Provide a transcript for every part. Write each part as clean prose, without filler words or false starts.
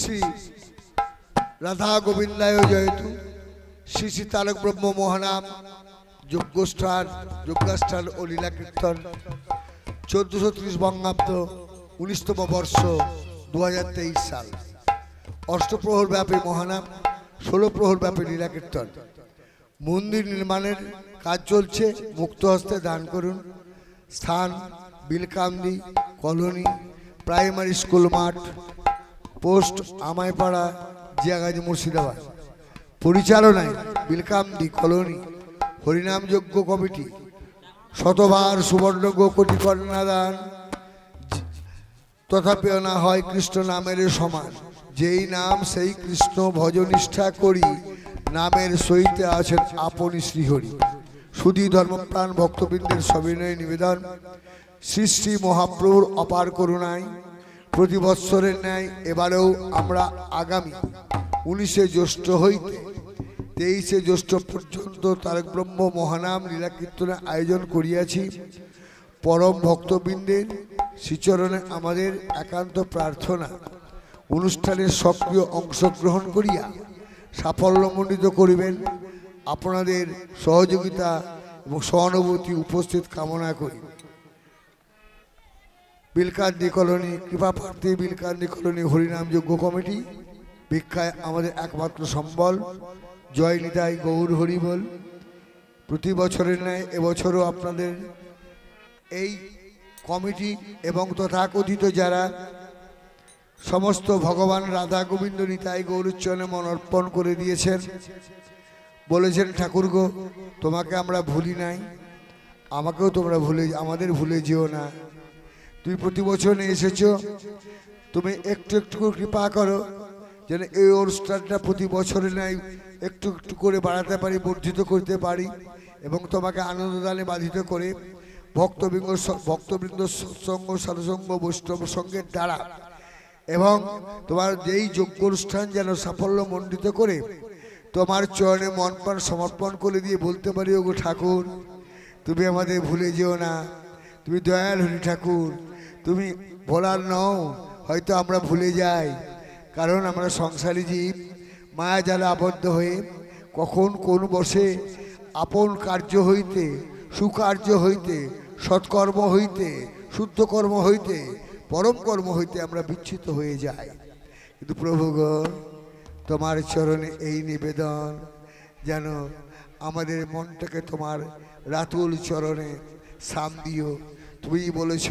শ্রী রাধা গোবিন্দায় জয়তু। শ্রী শ্রী তারক ব্রহ্ম মহানাম যজ্ঞাষ্ঠান ও লীলা কীর্তন 1430 বঙ্গাব্দ 19তম বর্ষ 2023 সাল। অষ্টপ্রহর ব্যাপী মহানাম, 16 প্রহর ব্যাপী লীলা কীর্তন। মন্দির নির্মাণের কাজ চলছে, মুক্ত হস্তে দান করুন। স্থান বিলকান্দি কলোনি, প্রাইমারি স্কুল মাঠ, পোস্ট আমাইপাড়া, জিয়াগাজী, মুর্শিদাবাদ। পরিচালনায় বিলকান্দি কলোনি হরিনাম যজ্ঞ কমিটি। শতবার সুবর্ণ কোটি কন্যাদান, তথাপি না হয় কৃষ্ণ নামের সমান। যেই নাম সেই কৃষ্ণ ভজনিষ্ঠা করি, নামের সহিতে আছেন আপনি শ্রীহরি। সুধী ধর্মপ্রাণ ভক্তবৃন্দের সবিনয় নিবেদন, শ্রী শ্রী মহাপ্রভুর অপার করুণায় প্রতি বৎসরের ন্যায় এবারেও আমরা আগামী 19শে জ্যৈষ্ঠ হইতে 23শে জ্যৈষ্ঠ পর্যন্ত তারক ব্রহ্ম মহানাম লীলা কীর্তনের আয়োজন করিয়াছি। পরম ভক্তবৃন্দের শ্রীচরণে আমাদের একান্ত প্রার্থনা, অনুষ্ঠানের সক্রিয় অংশগ্রহণ করিয়া সাফল্যমণ্ডিত করিবেন। আপনাদের সহযোগিতা এবং সহানুভূতি উপস্থিত কামনা করি। বিলকান্দি কলোনি কৃপাপ্রার্থী বিলকান্দি কলোনি হরিনাম যজ্ঞ কমিটি ভিক্ষায় আমাদের একমাত্র সম্বল। জয় নিতাই গৌর হরি বল। প্রতি বছরের ন্যায় এবছরও আপনাদের এই কমিটি এবং তথাকথিত যারা সমস্ত ভগবান রাধা গোবিন্দ নিতাই গৌরচরণে মন অর্পণ করে দিয়েছেন, বলেছেন ঠাকুর গো তোমাকে আমরা ভুলি নাই, আমাকেও তোমরা আমাদের ভুলে যেও না। তুমি প্রতি বছর এসেছো, তুমি একটু একটু কৃপা করো যেন এই অনুষ্ঠানটা প্রতি বছরে নাই একটু একটু করে বাড়াতে পারি, বর্ধিত করতে পারি এবং তোমাকে আনন্দদানে বাধিত করে ভক্তবৃন্দ সৎসঙ্গ সাধুসঙ্গ বৈষ্ণব সঙ্গের দ্বারা এবং তোমার যেই যজ্ঞ অনুষ্ঠান যেন সাফল্য মণ্ডিত করে তোমার চরণে মন প্রাণ সমর্পণ করে দিয়ে বলতে পারি, ওগো ঠাকুর তুমি আমাদের ভুলে যেও না, তুমি দয়াল হরি ঠাকুর, তুমি ভোলার নও। হয়তো আমরা ভুলে যাই, কারণ আমরা সংসারী জীব, মায়া জালে আবদ্ধ হয়ে কখন কোন বসে আপন কার্য হইতে, সুকার্য হইতে, সৎকর্ম হইতে, শুদ্ধ কর্ম হইতে, পরম কর্ম হইতে আমরা বিচ্যুত হয়ে যাই। কিন্তু প্রভু গো তোমার চরণে এই নিবেদন, যেন আমাদের মনটাকে তোমার রাতুল চরণে সাম দিও। তুমি বলেছ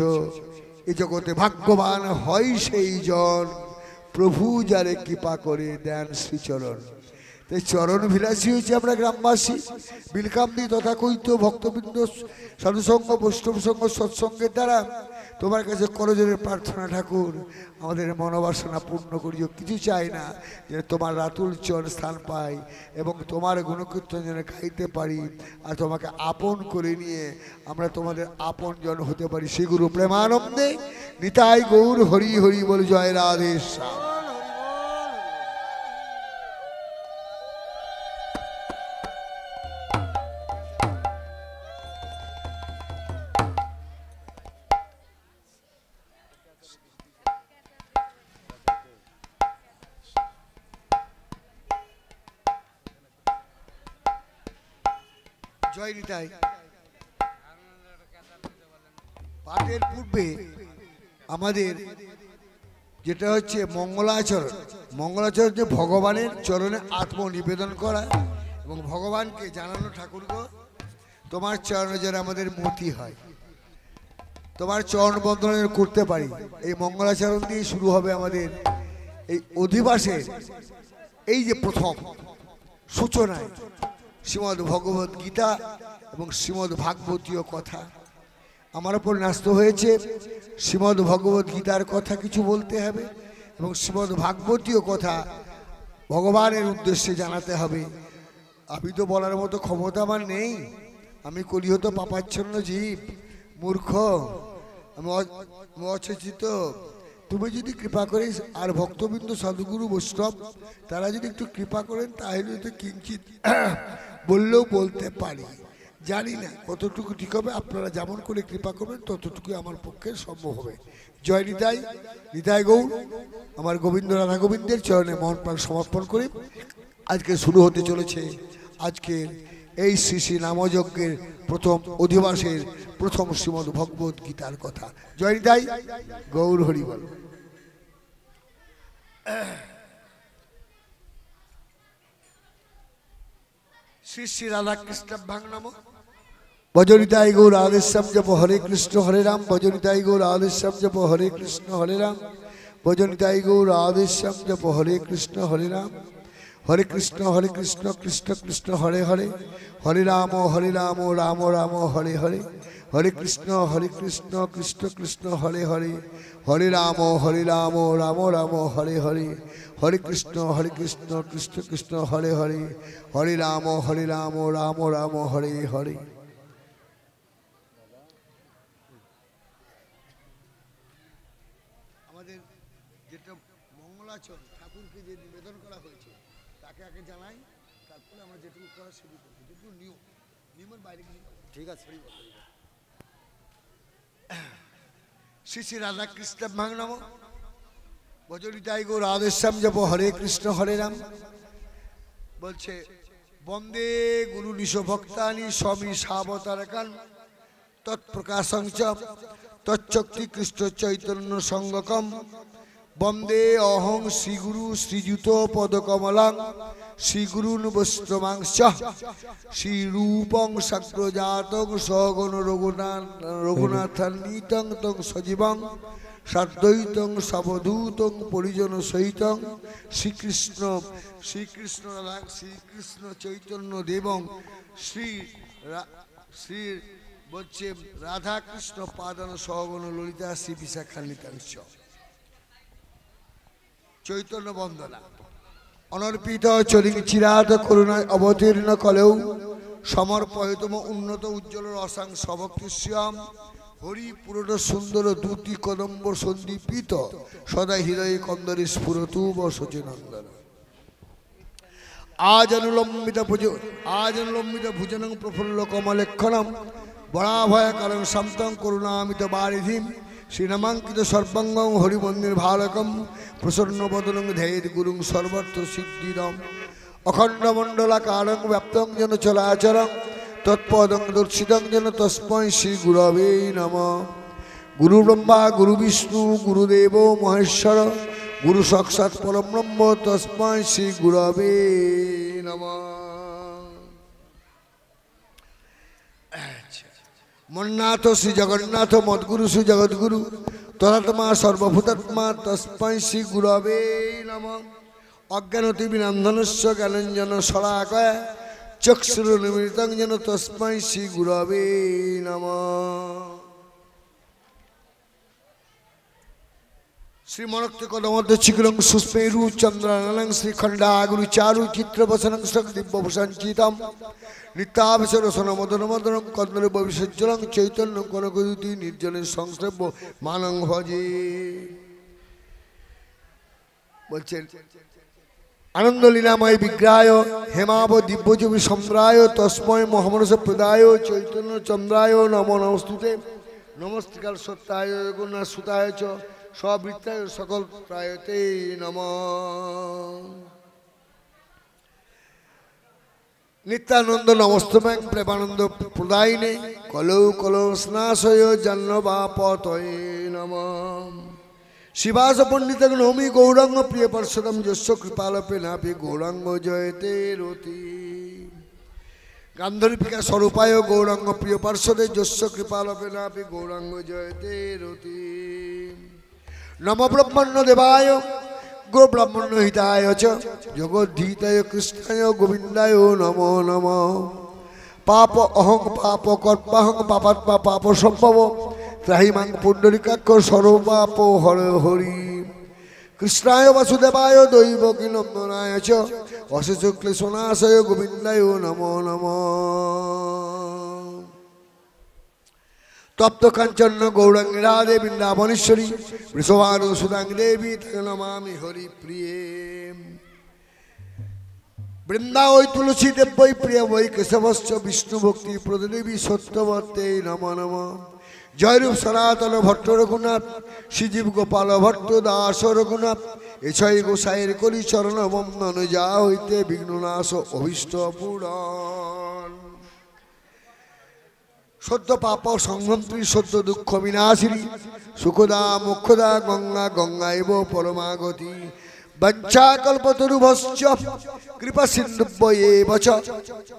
এ জগতে ভাগ্যবান হয় সেই জন, প্রভু যারে কৃপা করে দেন শ্রীচরণ। তাই চরণ বিলাসী হয়েছে আমরা গ্রামবাসী। বিলকান্দি তথাকথিত ভক্তবৃন্দ সাধুসঙ্গ বৈষ্ণব সঙ্গ সৎসঙ্গের দ্বারা তোমার কাছে করজোরে প্রার্থনা, ঠাকুর আমাদের মনোবাসনা পূর্ণ করিও। কিছু চাই না, যেন তোমার রাতুল চরণ স্থান পাই এবং তোমার গুণকীর্তন যেন গাইতে পারি আর তোমাকে আপন করে নিয়ে আমরা তোমাদের আপন জন হতে পারি। শ্রী গুরু প্রেমানন্দে নিতাই গৌর হরি হরি বল। জয় রাধেশ্যাম। জয় নিতাই। পাঠের পূর্বে আমাদের যেটা হচ্ছে মঙ্গলাচরণ। মঙ্গলাচরণ যে ভগবানের চরণে আত্মনিবেদন করা এবং ভগবানকে জানানো, ঠাকুর গো তোমার চরণে যেন আমাদের মতি হয়, তোমার চরণ বন্দনা করতে পারি। এই মঙ্গলাচরণ দিয়ে শুরু হবে আমাদের এই অধিবাসের এই যে প্রথম সূচনায় শ্রীমদ্ ভগবত গীতা এবং শ্রীমদ্ ভাগবতীয় কথা আমার ওপর ন্যস্ত হয়েছে। শ্রীমদ্ ভগবত গীতার কথা কিছু বলতে হবে এবং শ্রীমদ্ ভাগবতীয় কথা ভগবানের উদ্দেশ্যে জানাতে হবে। আমি তো বলার মতো ক্ষমতা আমার নেই, আমি কলিহত পাপাচ্ছন্ন জীব, মূর্খ, আমি অচেচিত। তুমি যদি কৃপা করিস আর ভক্তবৃন্দ সাধুগুরু বৈষ্ণব তারা যদি একটু কৃপা করেন তাহলে তো কিঞ্চিত বললেও বলতে পারি। জানি না কতটুকু ঠিক হবে, আপনারা যেমন করে কৃপা করবেন ততটুকু আমার পক্ষে সম্ভব হবে। জয় নিতাই, নিতাই গৌর। আমার গোবিন্দ রাধা গোবিন্দের চরণে মন প্রাণ সমর্পণ করে আজকে শুরু হতে চলেছে আজকে এই শ্রী শ্রী নামযজ্ঞের প্রথম অধিবাসের প্রথম শ্রীমদ্ ভগবত গীতার কথা। জয় নিতাই গৌর হরি বল। শ্রী শ্রী রাধা কৃষ্ণ ভাং নম। ভজনিতাই গৌর আদেশ্যাম জপ হরে কৃষ্ণ হরে রাম। ভজনিতাই গৌর আদেশ্যাম জপ হরে কৃষ্ণ হরে রাম। ভজনিতাই গৌর আদেশ্যাম জপ হরে কৃষ্ণ হরে রাম। হরে কৃষ্ণ কৃষ্ণ কৃষ্ণ হরে হরে। হরে রাম রাম রাম হরে হরে। হরে কৃষ্ণ কৃষ্ণ কৃষ্ণ হরে হরে। হরে রাম রাম রাম হরে হরে। হরে কৃষ্ণ কৃষ্ণ কৃষ্ণ হরে হরে। হরে রাম রাম রাম হরে হরে। আমাদের যেটা মঙ্গলাচরণ ঠাকুরকে যে নিবেদন করা হয়েছে তাকে আগে জানাই, তারপরে আমরা যেটুকু করা শুরু করবো, যেটুকু নিয়মের বাইরে গিয়ে ঠিক আছে। শ্রী শ্রী রাধা কৃষ্ণ ভাং নম। ভজনিতাই গৌর আদেশ্যাম জপ হরে কৃষ্ণ হরে রাম। বলছে বন্দে গুরু নিশো ভক্তানি স্বামী সাবতারকান তৎপ্রকাশং চ তচ্চক্তি কৃষ্ণ চৈতন্য সঙ্গকম। বন্দে অহং শ্রীগুরু শ্রীযুত পদকমলাং শ্রীগুরুন বৈষ্ণবাংশ শ্রীরূপং সাগ্রজাতং সগণ রঘুনাথান্বিতং তং সজীবং সাদ্বৈতং সবধূতং পরিজন সহিতং শ্রীকৃষ্ণ শ্রীকৃষ্ণ চৈতন্য দেবং শ্রী বলছে রাধা কৃষ্ণ পাদন সহগণ ললিতা শ্রী বিশাখান্বিতাংশ। চৈতন্য বন্দনা অনর্পিত চলিং চিরাত করুণায় অবতীর্ণ কলেও সমর্পয়তম উন্নত উজ্জ্বল রসাং সভক্তিষ্যাম। হরি পুরট সুন্দর দুটি কদম্ব সন্দীপিত সদা হৃদয়ে কন্দরে স্ফুরতু বসচিনন্দন। আজ অনুলম্বিত ভুজনং প্রফুল্ল কমলেক্ষণম বরাভয় কারং শান্তং করুণামিত বারিধিম। শ্রীনামাঙ্কিত সর্বাঙ্গং হরিমন্দির ভারকম প্রসন্ন বদনং ধ্যায়ের গুরুং সর্বত্র সিদ্ধিদম। অখণ্ড মণ্ডলাকারং ব্যাপ্তং যেন চলাচরং তৎপদং দর্শিতং যেন তস্मै শ্রী গুরবে নমঃ। গুরু ব্রহ্মা গুরু বিষ্ণু গুরুদেব মহেশ্বর গুরু সাক্ষাৎ পরম ব্রহ্ম তস্मै শ্রী গুরবে নমঃ। মন্নাথ শ্রী জগন্নাথ মদ্গুরু শ্রী জগদ্গুরু তদাত্মা সর্বভূতাত্মা তস্मै শ্রী গুরবে নমঃ। অজ্ঞানতিবিনন্দনস্য জ্ঞানঞ্জন শলাকয়া চক্ষুরুন্মিলিতং যেন তস্मै শ্রী গুরবে নমঃ। শ্রীমনক্তি কদমধ্য চিকুলং সুস্মেরু চন্দ্রানলং শ্রীখণ্ডা গুরু চারু চিত্রবসনং দিব্যভূষঞ্চিতম নিত্যাভিষরসন মদন মদনং কন্দর ভবিষ্যজ্জলং চৈতন্য কনকদুতি নির্জনের সংস্রব্য মানং ভজে। বলছেন আনন্দ লীলাময় বিগ্রায় হেমাব দিব্যজবি সম্রায় তস্ময় মহামনস প্রদায় চৈতন্য চন্দ্রায় নম নমস্তুতে। নমস্কার সত্যায় জগন্নাথ সুতায় চ সবৃত্তায় সকল প্রায়তে নমঃ। নিত্যানন্দ নমস্তম্যাং প্রেমানন্দ প্রদায়িনে কলৌ কলৌ স্নাশয় জাহ্নবাপতয়ে নমঃ। শিবাস পণ্ডিত নৌমি গৌরাঙ্গ প্রিয় পার্শ্বদম যস্য কৃপালপে নাপি গৌরাঙ্গ জয়তে রতি। গান্ধর্বিকা স্বরূপায় গৌরাঙ্গ প্রিয় পার্শ্বদে যস্য কৃপালপে নাপি গৌরাঙ্গ জয়তে রতি। নম ব্রহ্মণ্য দেবায় গো ব্রাহ্মণ্য হিতায় চ জগদ্ধীতায় কৃষ্ণায় গোবিন্দায় নমো নমঃ। পাপ অহং পাপ কর্পাহং পাপাত্মা পাপ সম্ভব ত্রাহিমাং পুণ্ডরিকাক্ষ সর্বপাপ হর হরি। কৃষ্ণায় বাসুদেবায় দৈবকী নন্দনায় চ অশেষ ক্লেশনাশয় গোবিন্দায় নমো নমঃ। তপ্ত কাঞ্চন গৌরাঙ্গী রাধে বৃন্দাবনেশ্বরী বৃষভানু সুদাঙ্গী দেবী তাকে নমামি হরি প্রিয়ে। বৃন্দা ওই তুলসী দেব্যই প্রিয় বই কেশবশ্চ বিষ্ণু ভক্তি প্রদেবী সত্যবর্তে নম নম। জয়রূপ সনাতন ভট্ট রঘুনাথ শ্রীজীব গোপাল ভট্ট দাস রঘুনাথ এছাই গোসাইয়ের করি চরণ বন্দন যা হইতে বিঘ্ননাশ অভীষ্ট পূরণ। সদ্য পাপ সংহন্ত্রী সদ্য দুঃখ বিনাশিনী সুখদা মুখদা গঙ্গা গঙ্গা এব পরমাগতি। বঞ্চাকল্পতরুভশ্চ কৃপা সিন্ধুভ্যেব চ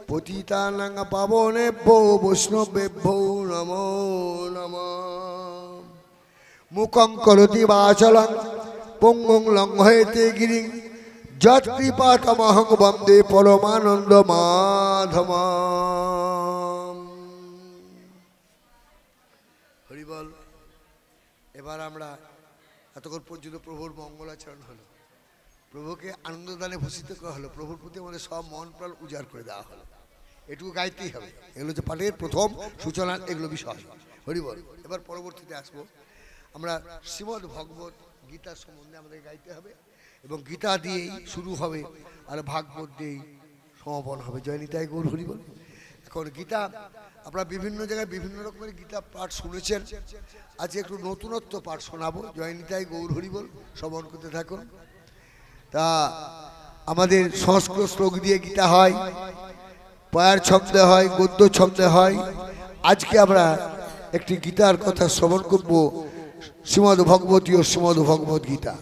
পতিতানাং পাবনেভ্যো বৈষ্ণবেভ্যো নমো নমঃ। মুখং করোতি বাচলং পঙ্গুং লঙ্ঘয়তে গিরিং যৎকৃপাতমহং বন্দে পরমানন্দ মাধবম। হরি বল। এবার আমরা এতক্ষণ পর্যন্ত প্রভুর মঙ্গলাচরণ হলো, প্রভুকে আনন্দদানে ভূষিত করা হলো, প্রভুর প্রতি আমাদের সব মন প্রাণ উজাড় করে দেওয়া হলো। এটুকু গাইতেই হবে। এগুলো হচ্ছে পাঠের প্রথম সূচনার এগুলো বিষয়। হরি বল। এবার পরবর্তীতে আসবো আমরা শ্রীমদ্ ভগবত গীতার সম্বন্ধে আমাদের গাইতে হবে এবং গীতা দিয়েই শুরু হবে আর ভাগবত দিয়েই সমাপন হবে। জয় নিতাই গৌর হরি বল। এখন গীতা আপনারা বিভিন্ন জায়গায় বিভিন্ন রকমের গীতা পাঠ শুনেছেন, আজকে একটু নতুনত্ব পাঠ শোনাবো। জয় নিতাই গৌর হরি বল। শ্রবণ করতে থাকুন। তা আমাদের সংস্কৃত শ্লোক দিয়ে গীতা হয়, পয়ার ছন্দে হয়, গদ্য ছন্দে হয়। আজকে আমরা একটি গীতার কথা শ্রবণ করব, শ্রীমদ্ ভগবতী ও শ্রীমদ্ ভগবত গীতা।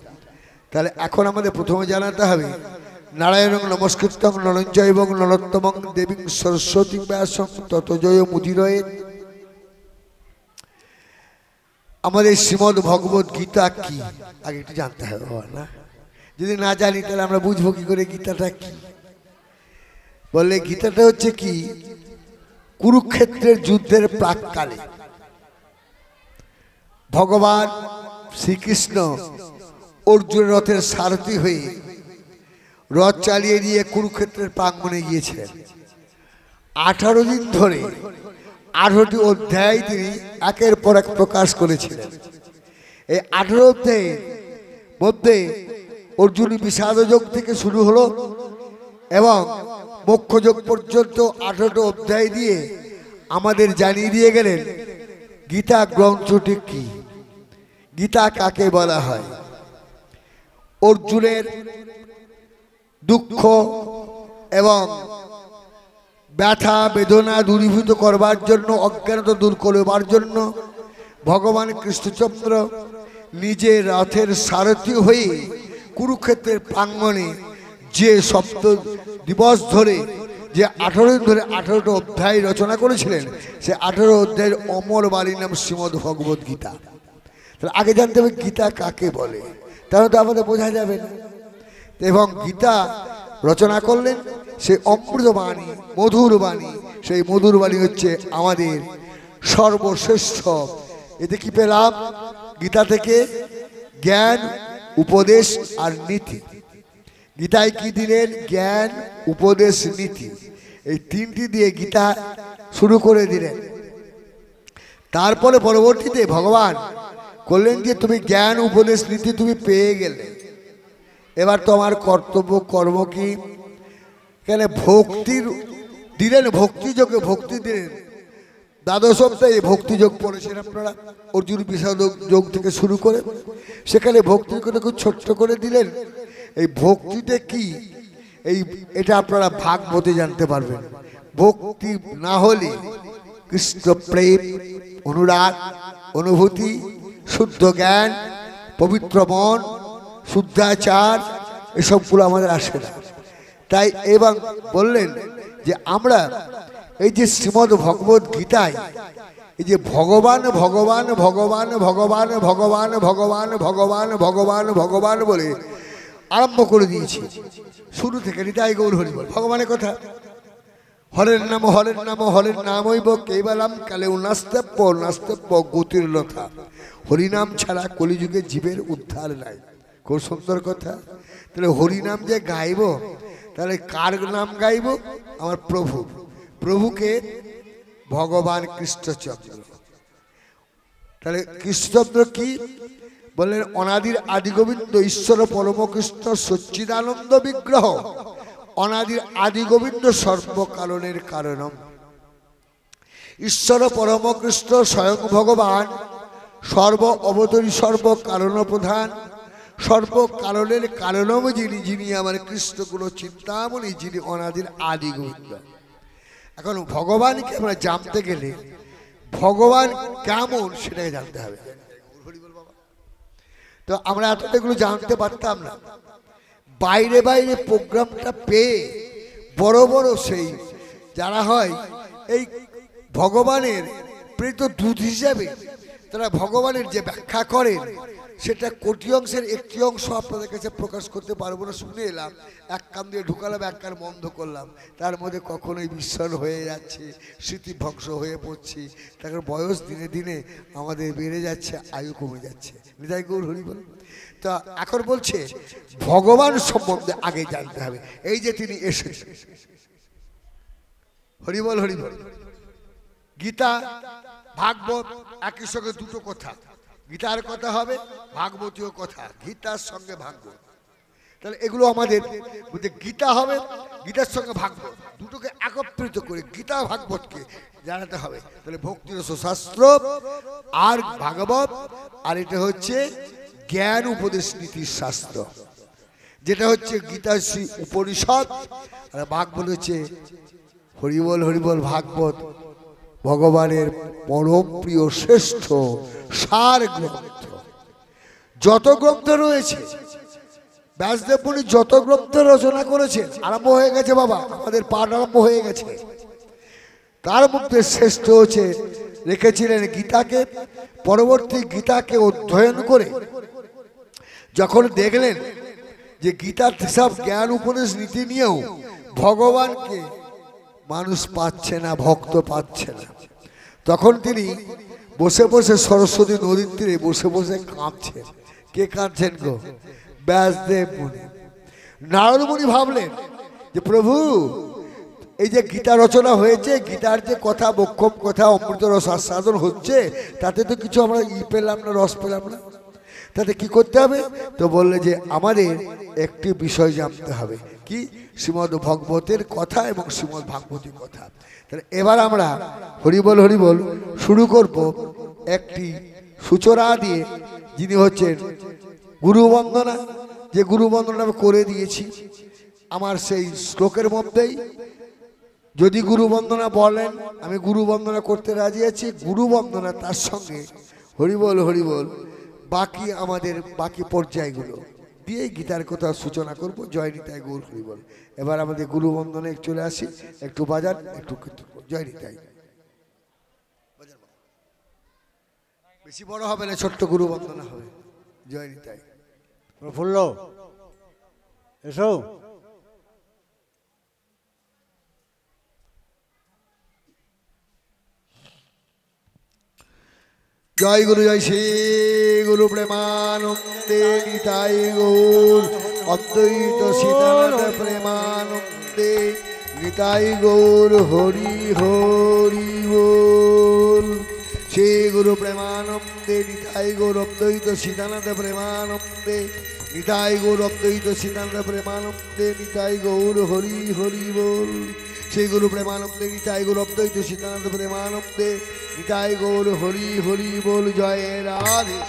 তাহলে এখন আমাদের প্রথমে জানাতে হবে নারায়ণং নমস্কৃত্যং নরং চৈব নরোত্তমং দেবীং সরস্বতী ব্যাসং ততো জয় মুদিরয়ে। আমাদের শ্রীমদ্ ভগবত গীতা কি আগে একটু জানতে হবে না? যদি না জানি তাহলে আমরা বুঝবো কি করে গীতাটা কি। বললে গীতাটা হচ্ছে কি, কুরুক্ষেত্রের যুদ্ধের প্রাককালে ভগবান শ্রীকৃষ্ণ অর্জুনের রথের সারথি হয়ে রথ চালিয়ে নিয়ে কুরুক্ষেত্রের প্রাঙ্গণে গিয়েছিলেন। 18 দিন ধরে 18টি অধ্যায় তিনি একের পর এক প্রকাশ করেছিলেন। এই 18 অধ্যায়ের মধ্যে অর্জুনী বিষাদ যোগ থেকে শুরু হলো এবং মোক্ষ যোগ পর্যন্ত 18টি অধ্যায় দিয়ে আমাদের জানিয়ে দিয়ে গেলেন গীতা গ্রন্থটি কি, গীতা কাকে বলা হয়। অর্জুনের দুঃখ এবং ব্যথা বেদনা দূরীভূত করবার জন্য, অজ্ঞানতা দূর করবার জন্য ভগবান কৃষ্ণচন্দ্র নিজের রথের সারথি হয়ে কুরুক্ষেত্রের প্রাঙ্গণে যে সপ্ত দিবস ধরে যে 18 দিন ধরে 18টি অধ্যায় রচনা করেছিলেন, সে 18 অধ্যায়ের অমর বাণীর নাম শ্রীমদ্ ভগবত গীতা। তাহলে আগে জানতে হবে গীতা কাকে বলে, তাহলে তো আমাদের বোঝা যাবে না। এবং গীতা রচনা করলেন সেই অমৃত বাণী, মধুর বাণী। সেই মধুর বাণী হচ্ছে আমাদের সর্বশ্রেষ্ঠ। এতে কি পেলাম? গীতা থেকে জ্ঞান, উপদেশ আর নীতি। গীতায় কি দিলেন? জ্ঞান, উপদেশ, নীতি। এই তিনটি দিয়ে গীতা শুরু করে দিলেন। তারপরে পরবর্তীতে ভগবান করলেন যে তুমি জ্ঞান, উপদেশ, নীতি তুমি পেয়ে গেলে, এবার তোমার কর্তব্য কর্ম কি? এখানে ভক্তির দিলেন, ভক্তিযোগে ভক্তি দিলেন। দ্বাদশ সপ্তাহে ভক্তিযোগ পড়েছেন আপনারা, অর্জুন বিষাদ যোগ থেকে শুরু করে। সেখানে ভক্তির কথা খুব ছোট্ট করে দিলেন। এই ভক্তিতে কি, এটা আপনারা ভাগবতে জানতে পারবেন। ভক্তি না হলে কৃষ্ণ প্রেম, অনুরাগ, অনুভূতি, শুদ্ধ জ্ঞান, পবিত্র মন, শুদ্ধাচার এসবগুলো আমাদের আসে না। তাই এবং বললেন যে আমরা এই যে শ্রীমদ্ ভগবত গীতায় এই যে ভগবান ভগবান ভগবান ভগবান ভগবান ভগবান ভগবান ভগবান ভগবান বলে আরম্ভ করে দিয়েছি শুরু থেকে। নিতাই গৌর হরি বল। ভগবানের কথা, হরের নাম হরের নাম হরের নাম হইব কেবলাম কালে নাস্তেপ্য নাস্তেপ্য গতির লতা। হরিনাম ছাড়া কলিযুগে জীবের উদ্ধার নাই। খুব সুন্দর কথা। তাহলে হরিনাম যে গাইব, তাহলে কার নাম গাইব? আমার প্রভু। প্রভুকে ভগবান কৃষ্ণচন্দ্র। তাহলে কৃষ্ণচন্দ্র কি বললেন? অনাদির আদিগোবিন্দ ঈশ্বর পরম কৃষ্ণ সচ্চিদানন্দ বিগ্রহ অনাদির আদি গোবিন্দ সর্বকারণের কারণম। ঈশ্বর পরমকৃষ্ণ স্বয়ং ভগবান সর্ব অবতরী সর্ব কারণ প্রধান সর্বকারণের কারণম যিনি, যিনি আমার কৃষ্ণগুলো চিন্তামণি, যিনি অনাদির আদি গোবিন্দ। এখন ভগবানকে আমরা জানতে গেলে ভগবান কেমন সেটাকে জানতে হবে। তো আমরা এতটাগুলো জানতে পারতাম না, বাইরে বাইরে প্রোগ্রামটা পেয়ে বড় বড় সেই যারা হয় এই ভগবানের প্রেরিত দূত হিসাবে তারা ভগবানের যে ব্যাখ্যা করেন সেটা কোটি অংশের একটি অংশ আপনাদের কাছে প্রকাশ করতে পারবো না। শুনে এলাম, এক কান দিয়ে ঢুকালাম, এক কান বন্ধ করলাম, তার মধ্যে কখনোই বিস্মরণ হয়ে যাচ্ছে, স্মৃতিভ্রংশ হয়ে পড়ছি, তার বয়স দিনে দিনে আমাদের বেড়ে যাচ্ছে, আয়ু কমে যাচ্ছে। নিতাই গৌর হরি বল। তা এখন বলছে ভগবান সম্বন্ধে আগে জানতে হবে। এই যে তিনি এসেছেন, হরিবল হরিবল। গীতা ভাগবত একই সঙ্গে দুটো কথা, গীতার কথা হবে, ভাগবতীয় কথা, গীতার সঙ্গে ভাগবত। তাহলে এগুলো আমাদের গীতা হবে, গীতার সঙ্গে ভাগবত দুটোকে একত্রিত করে গীতা ভাগবতকে জানাতে হবে। তাহলে ভক্তিরস শাস্ত্র আর ভাগবত, আর এটা হচ্ছে জ্ঞান উপদেশ নীতির শাস্ত্র, যেটা হচ্ছে গীতা শ্রী উপনিষদ, আর ভাগবত হচ্ছে হরিবল হরিবল ভাগবত, ভগবানের পরম প্রিয় শ্রেষ্ঠ সার গ্রন্থ। যত গ্রন্থ রয়েছে ব্যাসদেব মুনি যত গ্রন্থ রচনা করেছেন, আরম্ভ হয়ে গেছে বাবা, আমাদের পাঠ আরম্ভ হয়ে গেছে, তার মধ্যে শ্রেষ্ঠ হচ্ছে রেখেছিলেন গীতাকে। পরবর্তী গীতাকে অধ্যয়ন করে যখন দেখলেন যে গীতার সব জ্ঞান উপদেশ নীতি নিয়েও ভগবানকে মানুষ পাচ্ছে না, ভক্ত পাচ্ছে না, তখন তিনি বসে বসে সরস্বতী নদীর তীরে বসে বসে কাঁদছেন। কে কাঁদছেন গো? ব্যাসদেব মুনি। নারদ মুনি ভাবলেন যে প্রভু, এই যে গীতা রচনা হয়েছে, গীতার যে কথা বক্ষম কথা অমৃত রস আস্বাদন হচ্ছে, তাতে তো কিছু আমরা পেলাম না, রস পেলাম না, তাতে কি করতে হবে? তো বললে যে আমাদের একটি বিষয় জানতে হবে, কি? শ্রীমদ্ ভগবতের কথা এবং শ্রীমদ্ ভাগবতীর কথা। তাহলে এবার আমরা হরিবল হরিবল শুরু করব একটি সূচনা দিয়ে, যিনি হচ্ছেন গুরু বন্দনা। যে গুরু বন্দনা আমি করে দিয়েছি আমার সেই শ্লোকের মধ্যেই, যদি গুরু বন্দনা বলেন আমি গুরু বন্দনা করতে রাজি আছি। গুরু বন্দনা তার সঙ্গে হরিবল হরিবল বাকি আমাদের বাকি পর্যায়গুলো দিয়ে গীতার কথা সূচনা করব। জয় নিতাই গৌর হরিবল। এবার আমাদের গুরু বন্দনে চলে আসি, একটু বাজান, একটু কীর্তন। জয় নিতাই। বেশি বড় হবে না, ছোট্ট গুরু বন্দনা হবে। জয় নিতাই। প্রফুল্ল এসো। জয় গুরু, জয় শ্রী গুরু প্রেমানন্দে নিতাই গৌর অদ্বৈত সীতানাথ প্রেমানন্দে নিতাই গৌর হরি হরি বল। শ্রী গুরু প্রেমানন্দে নিতাই গৌর অদ্বৈত সীতানাথ প্রেমানন্দে নিতাই গৌর অদ্বৈত সীতানাথ প্রেমানন্দে নিতাই গৌর হরি হরি বল। শ্রী গুরু প্রেমানন্দে নিতাই গৌর অদ্বৈত সীতানাথ প্রেমানন্দে নিতাই গৌর হরি হরি বল। জয় রাধে।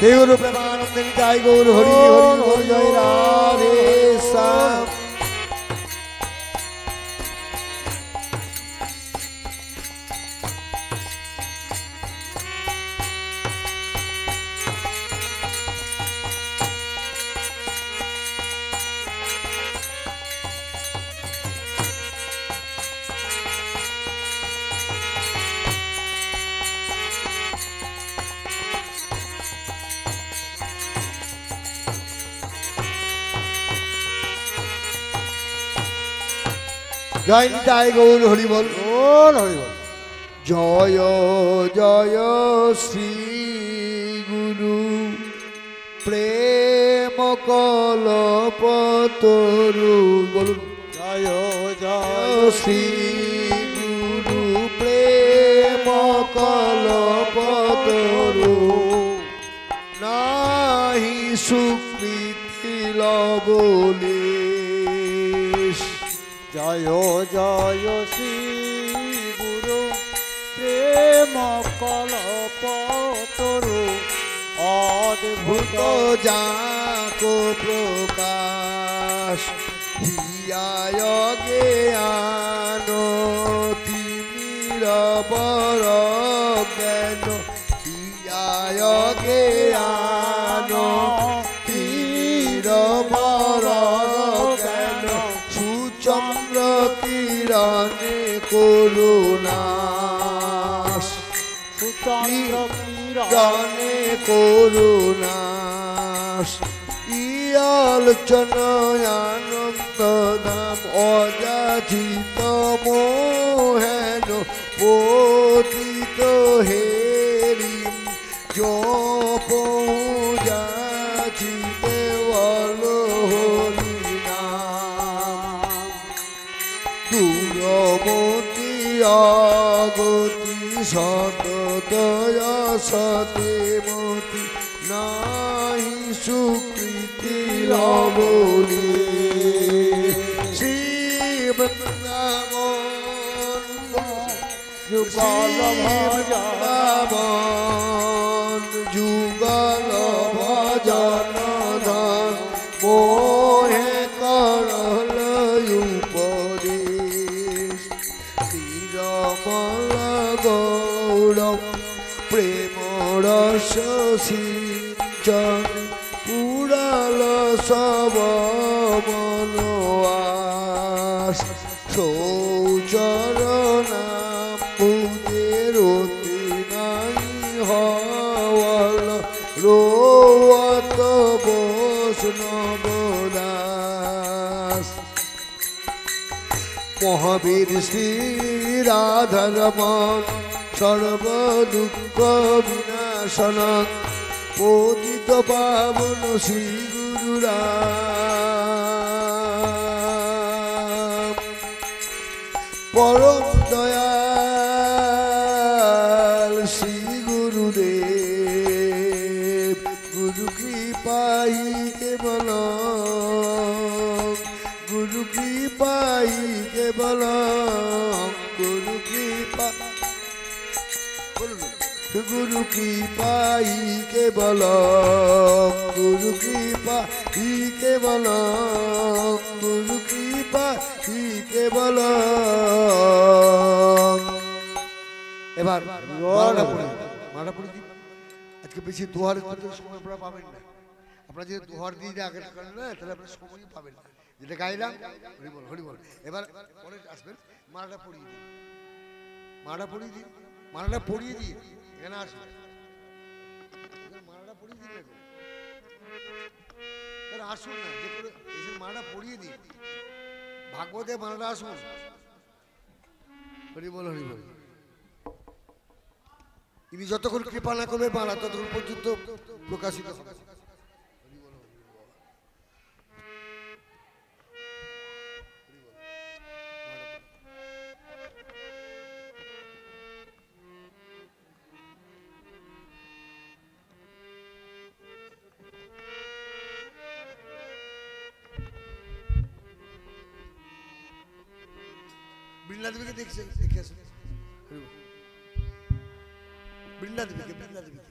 শ্রী গুরু প্রেমানন্দে নিতাই গৌর হরি হরি বল। জয় রাধে শ্যাম। জয় নিতাই গৌর হরি বল। বল হরি বল। জয় জয় শ্রী গুরু প্রেম কলপতরু বলুন। জয় জয় জয় শ্রী গুরু প্রেম কলপতরু নাহি সুকৃতি লবলেশ। জয় জয় শ্রী গুরু প্রেম কল্পতরু ভূত অদ্ভুত যাক প্রকাশ হিয়ায় জ্ঞান তিমির বর জ্ঞান হিয়ায় জ্ঞান তিমির বর জ্ঞান সুচন্দ্র কিরণে করুণাস সুচন্দ্র কিরণ জানে করুণাস ইয়ালোচনায় আনন্দ ধাম অযাচিত মোহেন পতিত হেরিম যাচিতে বল হরি নাম। দূরমতি আগতি সততয় সতেমতি নাহি সুকৃতি লবলি। শ্রী বৃন্দাবন যুগল বৃন্দাবন যুগল ভজন ধন মোহে করল উপদেশ। শ্রীরমল গৌরব প্রেম রস সিঞ্চন পুরাল সব মনোয়াস। সৌচরণাম বুদের অতি নাই হওয়াল রোয়াত বৈষ্ণব দাস। মহাবীর শ্রী রাধারমণ সর্ব দুঃখ বিনাশন পতিত পাবন শ্রী গুরু রাম। পরম দয়াল শ্রী গুরুদেব গুরু কৃপাই কেবল গুরু কৃপাই কেবল গুরু কৃপা গুরু কৃপাই কেবল গুরু কৃপা হি কেবল গুরু কৃপা হি কেবল। এবার মালা পড়ে দিন। আজকে বেশি দোহারের সময় আপনারা পাবেন না। আপনারা যদি দোহার দিয়ে আগে করেন না তাহলে আপনারা সময়ই পাবেন না। যেটা গাইলাম হরি বল হরি বল। এবার পরে আসবেন মালাটা পড়িয়ে দিন। মালাটা পড়িয়ে দিন। মালাটা পড়িয়ে দিন। এখানে আসবেন মালাটা পড়িয়ে দিন। তাহলে আসুন না যে করে এসে মালাটা পড়িয়ে দিন। ভাগবতে মালাটা আসুন। হরি বল হরি বল। ইনি যতক্ষণ কৃপা না করবে মালা ততক্ষণ পর্যন্ত প্রকাশিত হবে। বৃন্দা দেবীকে দেখে আসুন। বৃন্দা দেবীকে বৃন্দা দেবীকে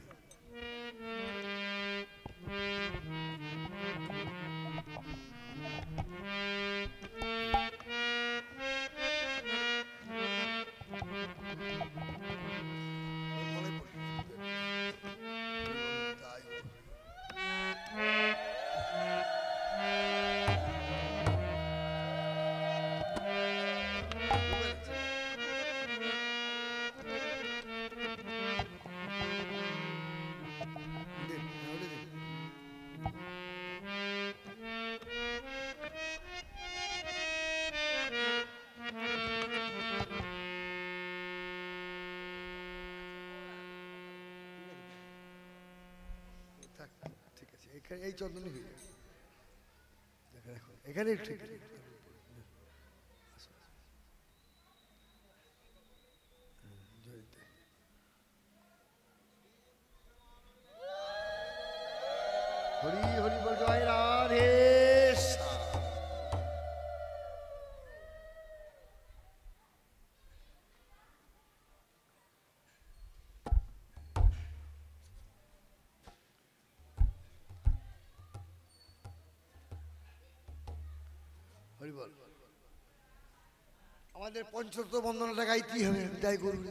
থাক, ঠিক আছে, এখানে এই চন্দনই হয়ে যাবে। দেখো দেখো এখানে ঠিক ঠিক। আসো, আসো। জয়তে। হরি হরি বল, জয় রাধে শ্যাম। হরি বল। আমাদের পঞ্চতত্ত্ব বন্দনাটা গাইতেই হবে, যাই করুন।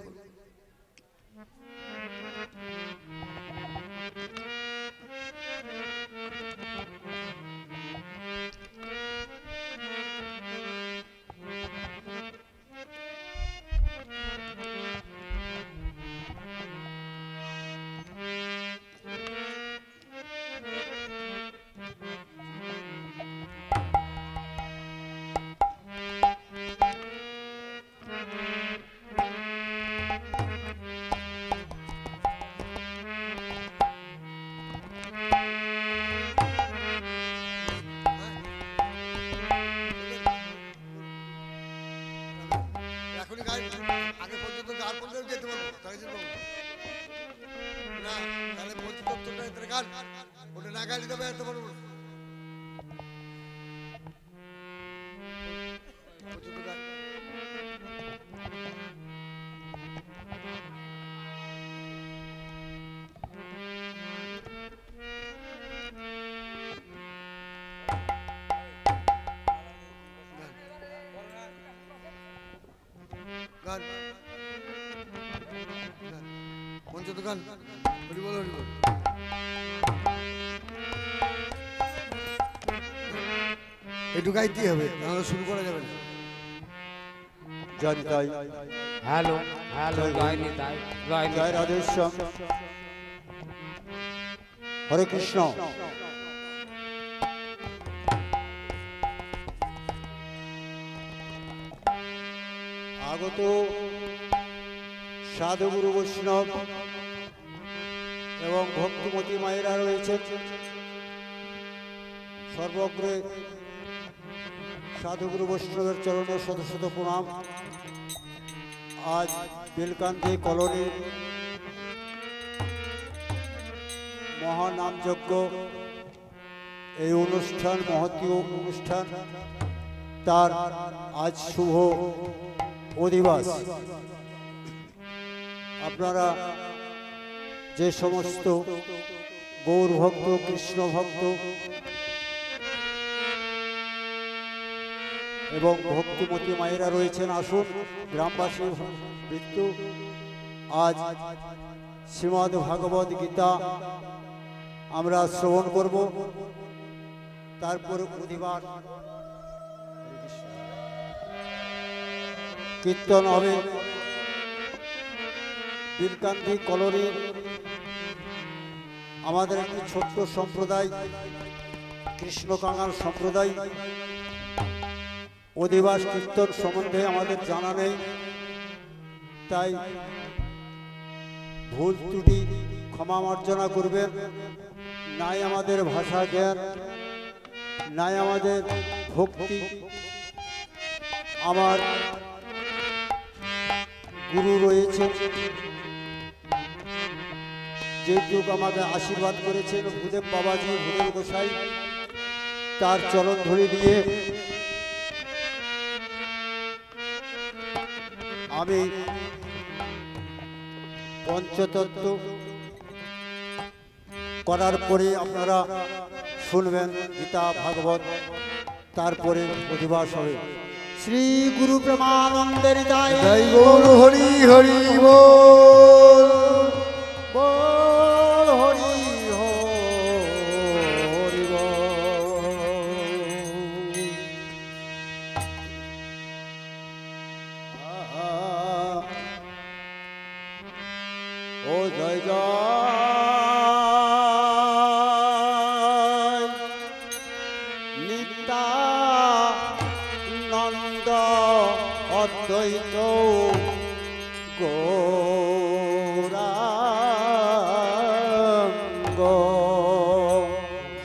এখনই গাই, আগে পর্যন্ত গান পর্যন্ত যেতে পারবো, তাই জন্য না, তাহলে পঞ্চতত্ত্বটা এত গান ওটা না গাইলে তবে এত পারবো না। পর্যন্ত গান। গান পঞ্চত গান। হরি বল হরি বল। একটু গাইতেই হবে, নাহলে শুরু করা যাবে না। জানি তাই, হ্যালো হ্যালো, জয়নি তাই, জয়নি জয় রাধেশ্যাম। হরে কৃষ্ণ। আগত সাধুগুরু বৈষ্ণব এবং ভক্তিমতী মায়েরা রয়েছেন, সর্বগ্রে সাধুগুরু বৈষ্ণবের চরণে শত শত প্রণাম। আজ বেলকান্দি কলোনির মহানামযজ্ঞ এই অনুষ্ঠান, মহতীয় অনুষ্ঠান, তার আজ শুভ অধিবাস। আপনারা যে সমস্ত গৌর ভক্ত, কৃষ্ণ ভক্ত এবং ভক্তিমতী মায়েরা রয়েছেন, আসুন গ্রামবাসী বৃত্ত। আজ শ্রীমদ্ ভাগবত গীতা আমরা শ্রবণ করব, তারপর অধিবাস কীর্তন হবে। বেলকান্দি কলোনির আমাদের একটি ছোট্ট সম্প্রদায়, কৃষ্ণ কাঙাল সম্প্রদায়। অধিবাস কীর্তন সম্বন্ধে আমাদের জানা নেই, তাই ভুল ত্রুটি ক্ষমা মার্জনা করবেন। নাই আমাদের ভাষা জ্ঞান, নাই আমাদের ভক্তি। আমার গুরু রয়েছে, যে যুগ আমাকে আশীর্বাদ করেছেন, ভূদেব বাবাজি, ভূদেব গোসাই, তার চরণ ধরে দিয়ে আমি পঞ্চতত্ত্ব করার পরে আপনারা শুনবেন গীতা ভাগবত, তারপরে অধিবাস হবে। শ্রী গুরু প্রেমানন্দের জয়। জয় গৌর হরি হরি বল। বল হরি হরি বল। ও জয় জয় নিত্যানন্দ অদ্বৈত গৌরাঙ্গ।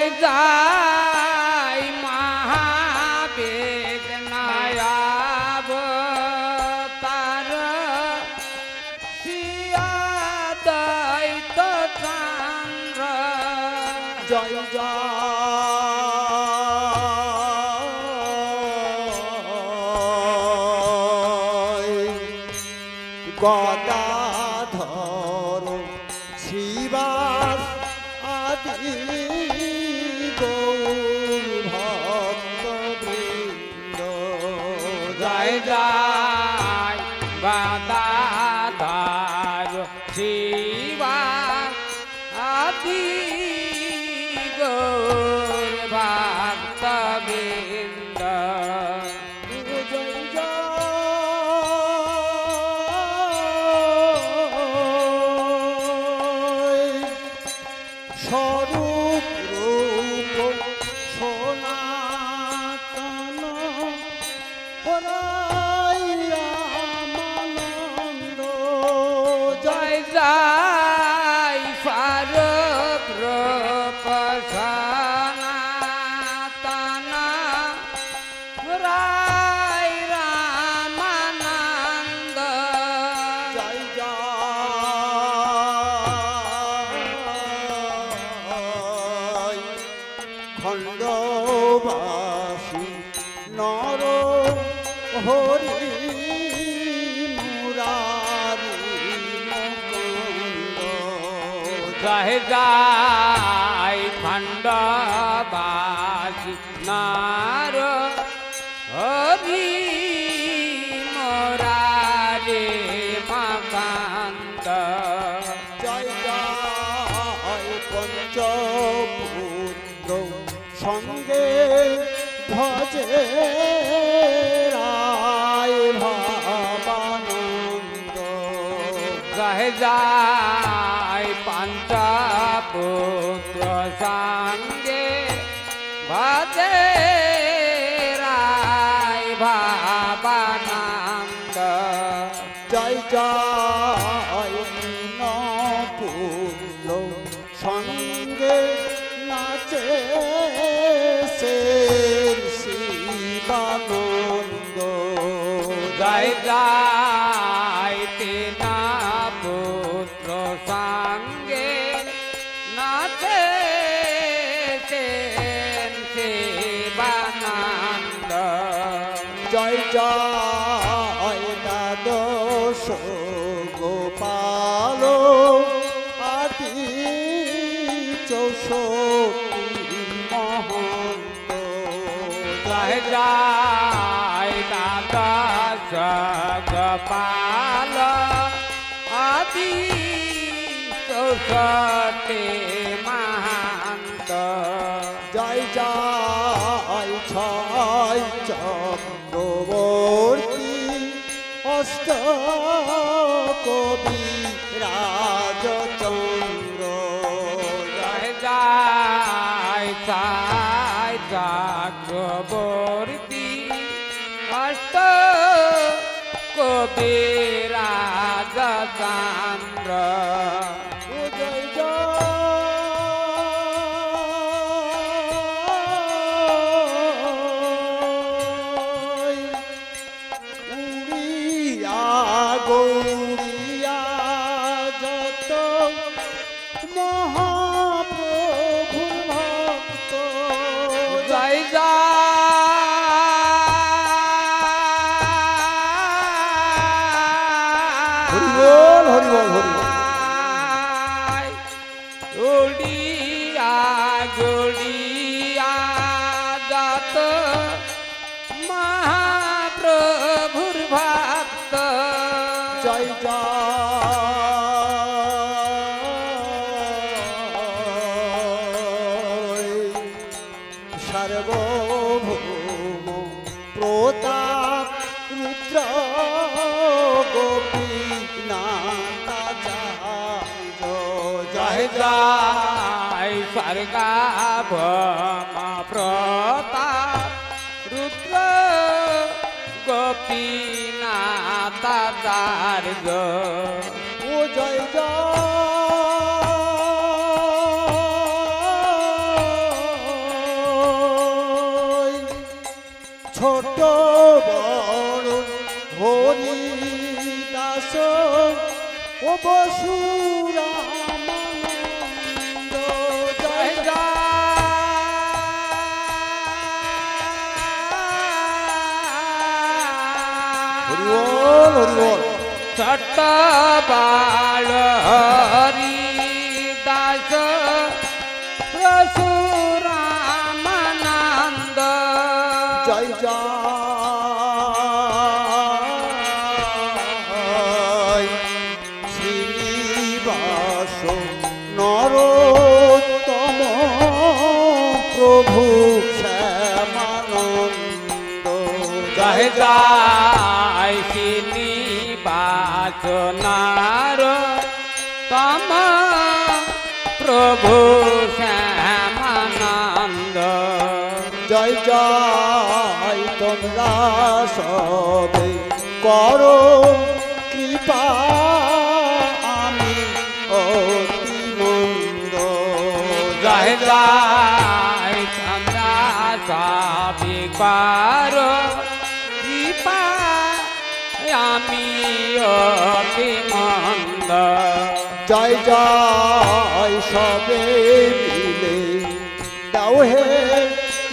জয় জয় মহাবেগ নায়াব তার শিয়া দৈত চন্দ্র জয় জয় গদাধর শিবাস আদি গৌর ভক্ত বৃন্দ জয় জয় গদাধর শিবা আদি গৌর ভক্ত বৃন্দ স্বরূপ রূপ সনাতন পরায়ামানন্দ জয় জয় ফারুক রূপ সনাতন রায় রামানন্দ জয় জয় খণ্ডবাসী নর হরি মুরারি মুকুন্দ জয় জয় খণ্ডবাসী নার হরি মোরারে মকান্ত জয় জয় পঞ্চপুত্র সঙ্গে ভজে রায় ভাবানন্দ জয় জয় পঞ্চপুত্র সঙ্গে ভজে রায় ভাবানন্দ জয় জয় পুত্র সঙ্গে নাচে শের শিবানন্দ জয় জয় তেনা পুত্র সঙ্গে নাচে সেন শিবানন্দ জয় জয় দ্বাদশ গোপাল আদি 64 মহন্ত জয় জয় দ্বাদশ গোপাল আদি 64 মহান্ত জয় জয় ছয় চক্রবর্তী অষ্ট কবি রাজচন্দ্র জয় জয় জয় চক্রবর্তী অষ্ট কবি রাজচন্দ্র ও জয় জয় উড়িয়া গৌরিয়া যত মহাপ্রভুর ভক্ত জয় হরিবল হরিবল হরিবল উড়িয়া গড়িয়া যত মহাপ্রভুর ভক্ত জয় জয় সার্বভৌম প্রতাপ রুদ্র গোপীনাথ জয় জয় স্বর্গা ভম প্রতাপ রুদ্র গোপীনাথ দার্গ ও জয় জয় ছোট বড় হরি দাস ও বসুরামানন্দ জয় হরি বল হরি বল। ছোট বাল হরি দাস পরশুরামানন্দ জয় জয় শ্রীনিবাস নরোত্তম প্রভু শ্যামানন্দ জয় জয় শ্রীনিবাসনার তম প্রভু শ্যামানন্দ জয় জয় তোমরা সবে করো কৃপা আমি অতি মন্দ জয় জয় চন্দ্রা সবি কর কৃপা আমি অতি মন্দ জয় জয় সবে মিলে দাও হে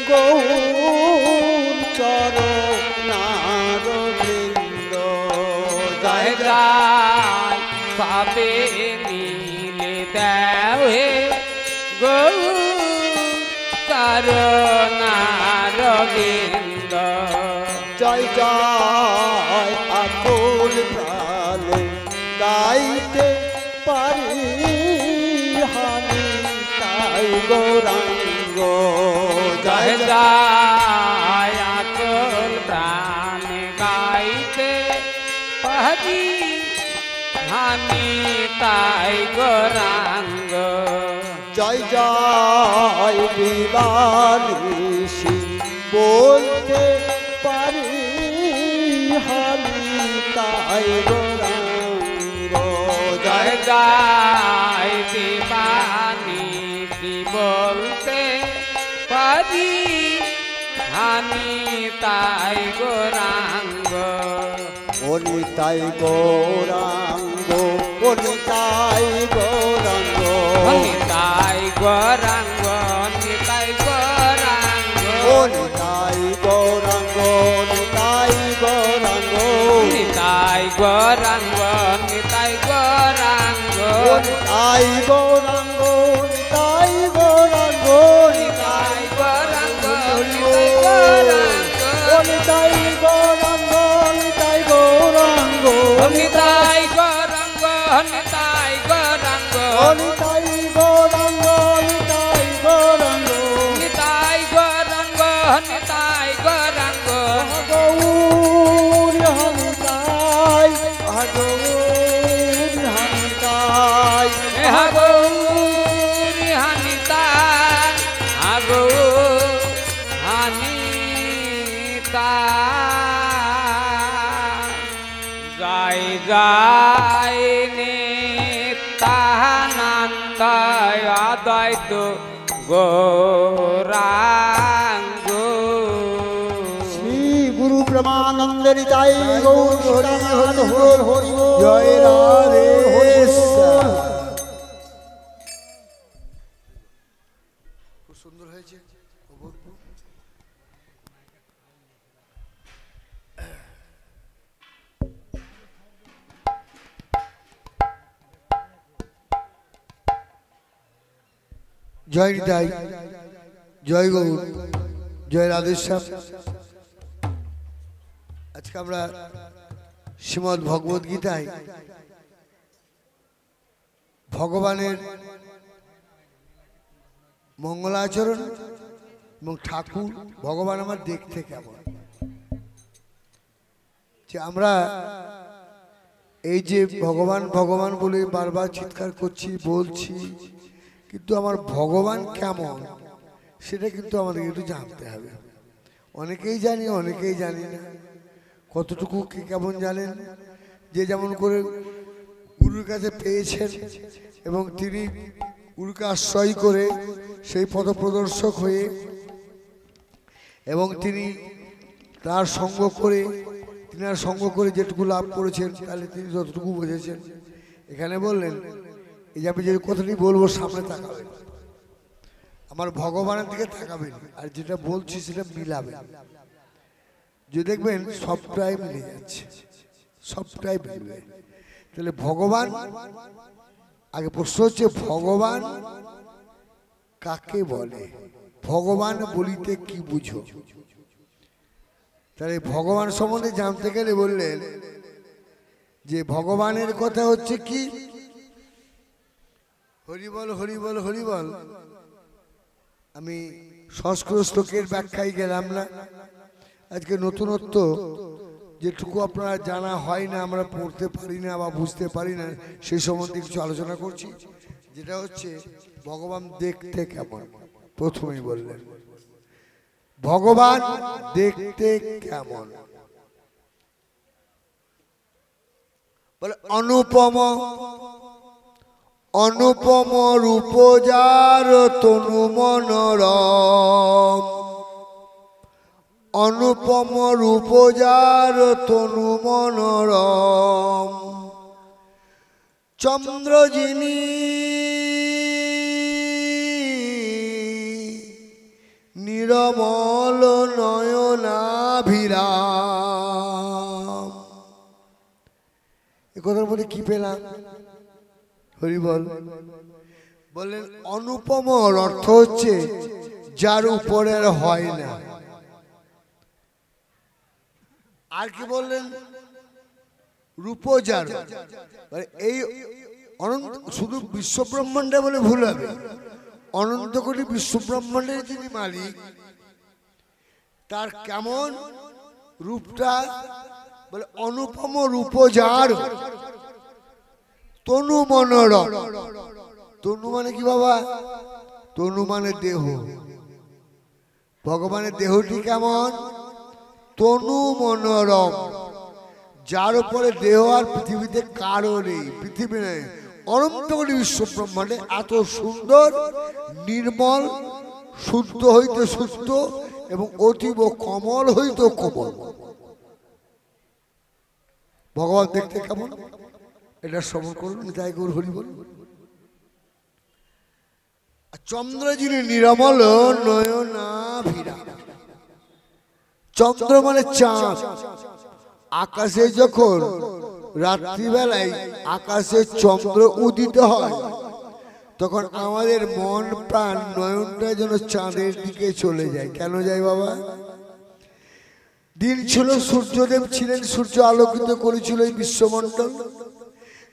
গৌর চরণার বৃন্দ জয় জয় সবে মিলে দেও হে গৌ চরণার বিন্দ জয় জয় আকুল প্রাণে গাইতে পারি হানি তাই গৌরাঙ্গ জয় জয় জয় আকুল প্রাণ গাইতে পারি হানি তাই গৌরাঙ্গ জয় জয় বিবানিসি বলতে পারি হানি তাই গৌরাঙ্গ জয় জয় দিবানি বলতে পারি হানি তাই গৌরাঙ্গ অনিতাই গৌরাঙ্গ অনিতাই গৌরাঙ্গ নিতাই গৌরাঙ্গ নিতাই গৌরাঙ্গ অনিতাই গৌরাঙ্গ অনিতাই গৌরাঙ্গ নিতাই গৌরাঙ্গ নিতাই গৌরাঙ্গ অনিতাই গৌরাঙ্গ অনিতাই গৌরাঙ্গ নিতাই গৌরাঙ্গ নিতাই গৌরাঙ্গ অনিতাই গৌরাঙ্গ অনিতাই গৌরাঙ্গ নিতাই গৌরাঙ্গ নিতাই গৌরাঙ্গ অনিতাই গৌরাঙ্গ অনিতাই গৌরাঙ্গ নিতাই গৌরাঙ্গ নিতাই গৌরাঙ্গ গৌর হন্তাই গৌর হন্তাই গৌরি হানিতাই আগো হানিতাই জয় জয় নিত্যানন্দ অদ্বৈত গৌরাঙ্গ শ্রী গুরু ব্রহ্মানন্দের তাই গৌর হরি হরি হরি জয় রাধে খুব সুন্দর হয়েছে অপূর্ব। জয় নিতাই, জয় গৌর, জয় রাধেশ্যাম। আজকে আমরা শ্রীমদ্ ভগবদ গীতায় ভগবানের মঙ্গলাচরণ এবং ঠাকুর ভগবান আমার দেখতে কেমন, যে আমরা এই যে ভগবান ভগবান বলে বারবার চিৎকার করছি বলছি, কিন্তু আমার ভগবান কেমন সেটা কিন্তু আমাদের একটু জানতে হবে। অনেকেই জানি, অনেকেই জানি না। কতটুকু কে কেমন জানেন, যে যেমন করে গুরুর কাছে পেয়েছেন এবং তিনি গুরুকে আশ্রয় করে সেই পথপ্রদর্শক হয়ে এবং তিনি তার সঙ্গ করে তিনার সঙ্গ করে যেটুকু লাভ করেছেন তাহলে তিনি যতটুকু বুঝেছেন এখানে বললেন এই যে আমি যে কথাটি বলবো সামনে তাকাবেন, আমার ভগবানের দিকে তাকাবেন, আর যেটা বলছি সেটা মিলাবেন, যে দেখবেন সবটাই মিলে যাচ্ছে, সবটাই মিলবে। তাহলে ভগবান, আগে প্রশ্ন হচ্ছে ভগবান কাকে বলে, ভগবান বলিতে কি বুঝো? তাহলে ভগবান সম্বন্ধে জানতে গেলে বললেন যে ভগবানের কথা হচ্ছে কি, হরিবল হরিবল হরিবল। আমি সংস্কৃত শ্লোকের ব্যাখ্যায় গেলাম না, আজকে নতুনত্ব যেটুকু আপনারা জানা হয় না, আমরা পড়তে পারি না বা বুঝতে পারি না, সেই সম্বন্ধে কিছু আলোচনা করছি। যেটা হচ্ছে ভগবান দেখতে কেমন, প্রথমেই বললেন ভগবান দেখতে কেমন, বলে অনুপম, অনুপম রূপ যার তনু মনোরম, অনুপম রূপ যার তনু মনোরম, চন্দ্র যিনি নিরমল নয়নাভিরাম। এ কথার মধ্যে কি পেলাম? হরিবল বললেন অনুপম অর্থ হচ্ছে যার উপরের হয় না। আর কি বললেন? রূপজার, এই অনন্ত, শুধু বিশ্ব ব্রহ্মাণ্ডে বলে ভুল হবে, অনন্ত কোটি বিশ্ব ব্রহ্মাণ্ডের যিনি মালিক তার কেমন রূপটা, বলে অনুপম রূপজার তনু মনোরম। তনু মানে কি বাবা? তনু মানে দেহ। ভগবানের দেহটি কেমন? তনু মনোরম, যার উপরে দেহ আর পৃথিবীতে কারো নেই, পৃথিবী নেই, অনন্ত কোটি বিশ্ব ব্রহ্মাণ্ডে এত সুন্দর, নির্মল, শুদ্ধ হইতে শুদ্ধ এবং অতীব কমল হইতে কোমল। ভগবান দেখতে কেমন এটা শ্রবণ করুন, তাই গৌর হরি বল। চন্দ্র যিনি নিরমল নয়নাভিরাম, চন্দ্র মানে চাঁদ। আকাশে যখন রাত্রিবেলায় আকাশে চন্দ্র উদিত হয় তখন আমাদের মন প্রাণ নয়নটা যেন চাঁদের দিকে চলে যায়। কেন যায় বাবা? দিন ছিল, সূর্যদেব ছিলেন, সূর্য আলোকিত করেছিল এই বিশ্বমণ্ডল।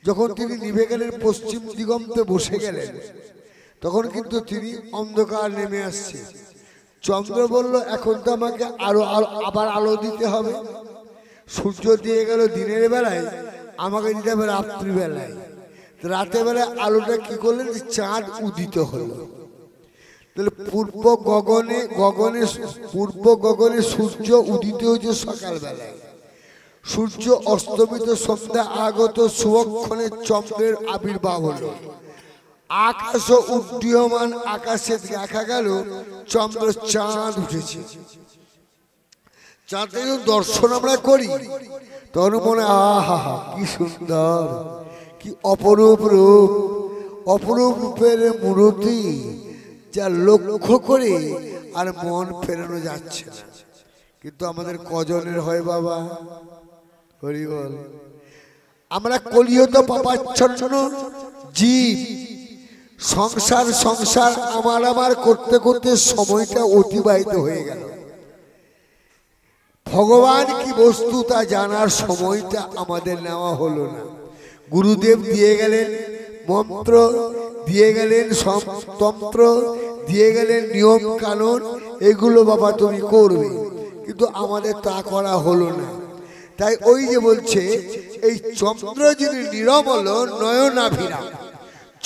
যখন তিনি নিভে গেলেন, পশ্চিম দিগন্তে বসে গেলেন, তখন কিন্তু তিনি অন্ধকার নেমে আসছে। চন্দ্র বলল এখন তো আমাকে আরো আবার আলো দিতে হবে। সূর্য দিয়ে গেল দিনের বেলায়, আমাকে দিতে হবে রাত্রিবেলায়। রাতের বেলায় আলোটা কি করলেন? চাঁদ উদিত হলো। তাহলে পূর্ব গগনে সূর্য উদিত হয়েছে সকালবেলায়, সূর্য অস্তমিত সন্ধ্যা আগত সুবক্ষণে চন্দ্রের আবির্ভাব হলো। আকাশ উড্ডীয়মান, আকাশে দেখা গেল চন্দ্র, চাঁদ উঠেছে। চাঁদের দর্শন আমরা করি তখন মনে আহা কি সুন্দর, কি অপরূপ রূপ, অপরূপ রূপের মূর্তি, যা লক্ষ্য করে আর মন ফেরানো যাচ্ছে না। কিন্তু আমাদের কজনের হয় বাবা? হরি বল। আমরা কলিহত পাপাচ্ছন্ন জীব, সংসার সংসার আমার করতে করতে সময়টা অতিবাহিত হয়ে গেল। ভগবান কি বস্তু তা জানার সময়টা আমাদের নেওয়া হলো না। গুরুদেব দিয়ে গেলেন মন্ত্র, দিয়ে গেলেন তন্ত্র, দিয়ে গেলেন নিয়ম কানুন, এগুলো বাবা তুমি করবে, কিন্তু আমাদের তা করা হলো না। তাই ওই যে বলছে এই চন্দ্র যিনি নিরমল নয়নাভিরাম,